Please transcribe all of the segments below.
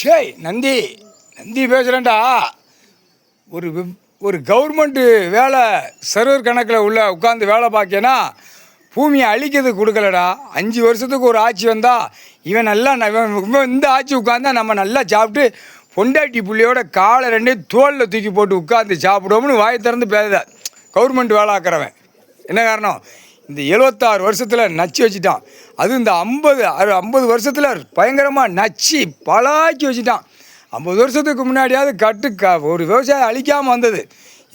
ஷேய் நந்தி நந்தி பேசுகிறேன்டா. ஒரு ஒரு கவர்மெண்ட்டு வேலை சர்வர் கணக்கில் உள்ள உட்காந்து வேலை பார்க்கேன்னா பூமியை அழிக்கிறதுக்கு கொடுக்கலடா. 5 வருஷத்துக்கு ஒரு ஆட்சி வந்தால் இவன் நல்லா இவன் இந்த ஆட்சி உட்காந்தா நம்ம நல்லா சாப்பிட்டு பொண்டாட்டி புள்ளியோட காலை ரெண்டையும் தோளில் தூக்கி போட்டு உட்காந்து சாப்பிடுவோம்னு வாய் திறந்து பேசுத கவர்மெண்ட் வேலை ஆக்கிறவன். என்ன காரணம்? இந்த 76 வருஷத்தில் நச்சு வச்சுட்டான். அதுவும் இந்த 50 வருஷத்தில் பயங்கரமாக நச்சு பலாக்கி வச்சுட்டான். 50 வருஷத்துக்கு முன்னாடியாவது ஒரு விவசாயம் அழிக்காமல் வந்தது.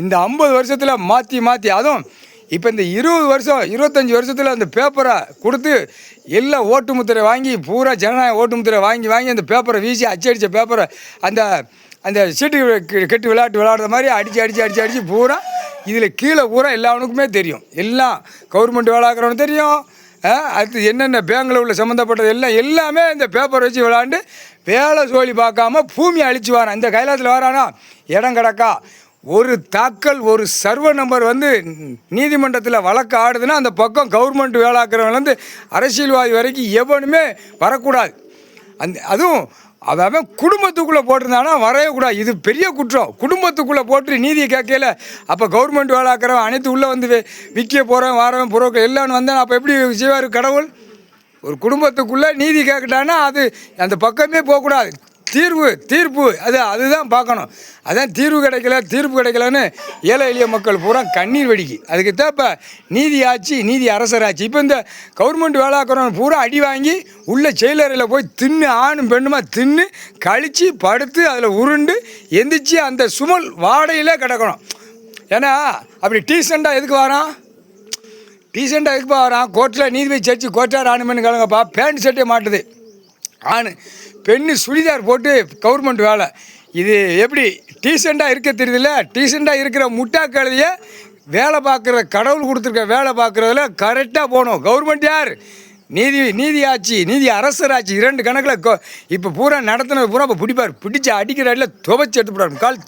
இந்த 50 வருஷத்தில் மாற்றி அதுவும் இப்போ இந்த 20 வருஷம் 25 வருஷத்தில் அந்த பேப்பரை கொடுத்து எல்லாம் ஓட்டு முத்திரை வாங்கி பூரா ஜனநாயக ஓட்டு முத்திரை வாங்கி அந்த பேப்பரை வீசி அடித்த பேப்பரை அந்த சீட்டு கெட்டு விளையாடுற மாதிரி அடித்து பூரா இதில் கீழே பூரா எல்லாவனுக்குமே தெரியும். எல்லாம் கவர்மெண்ட் வேலை ஆக்கிறவனு தெரியும். அடுத்து என்னென்ன பேங்கில் உள்ள சம்மந்தப்பட்டது எல்லாமே இந்த பேப்பர் வச்சு விளாண்டு வேலை சோழி பார்க்காம பூமியை அழிச்சு வரான். இந்த கைலாசத்தில் வரானா இடம் கிடக்கா ஒரு தாக்கல் ஒரு சர்வ நம்பர் நீதிமன்றத்தில் வழக்கு ஆடுதுன்னா அந்த பக்கம் கவர்மெண்ட் வேலாக்கிறவன்லேருந்து அரசியல்வாதி வரைக்கும் எவனுமே வரக்கூடாது. அதுவும் அவன் குடும்பத்துக்குள்ளே போட்டிருந்தானா வரவே கூடாது. இது பெரிய குற்றம். குடும்பத்துக்குள்ளே போட்டு நீதியை கேட்கல. அப்போ கவர்மெண்ட் வேலாக்கிறவன் அனைத்து உள்ளே விற்க போகிறவன் வாரவன் புறவன் எல்லான்னு வந்தான். அப்போ எப்படி செய்வார் கடவுள்? ஒரு குடும்பத்துக்குள்ளே நீதி கேட்கட்டான்னா அது அந்த பக்கமே போகக்கூடாது. தீர்ப்பு அதுதான் பார்க்கணும். அதான் தீர்ப்பு கிடைக்கலன்னு ஏழை எளிய மக்கள் பூரா கண்ணீர் வெடிக்கு. அதுக்கு தான் இப்போ நீதி அரசராட்சி. இப்போ இந்த கவர்மெண்ட் வேலாக்கிறவன் பூரா அடி வாங்கி உள்ள செயலறையில் போய் தின்னு ஆணும் பெண்ணுமா தின்னு கழித்து படுத்து அதில் உருண்டு எந்திரிச்சு அந்த சுமல் வாடையிலே கிடக்கணும். ஏன்னா அப்படி டீசெண்டாக எதுக்கு வரான்? கோர்ட்டில் நீதிபதி ஜட்ஜி கோர்ட்டார் ஆணுமென்னு கலங்கப்பா பேண்ட் ஷர்ட்டே மாட்டுது. ஆணு பெண்ணு சுடிதார் போட்டு கவர்மெண்ட் வேலை. இது எப்படி டீசெண்டாக இருக்க தெரியுதுல்ல? டீசெண்டாக இருக்கிற முட்டாக்கழுதியை வேலை பார்க்குற கடவுள் கொடுத்துருக்க வேலை பார்க்குறதுல கரெக்டாக போகணும். கவர்மெண்ட் யார்? நீதி அரசராட்சி 2 கணக்கில் இப்போ பூரா நடத்தினது பூரா இப்போ பிடிப்பார். பிடிச்சி அடிக்கிற இடத்துல துவைச்சி எடுத்து போடுறாரு. கால்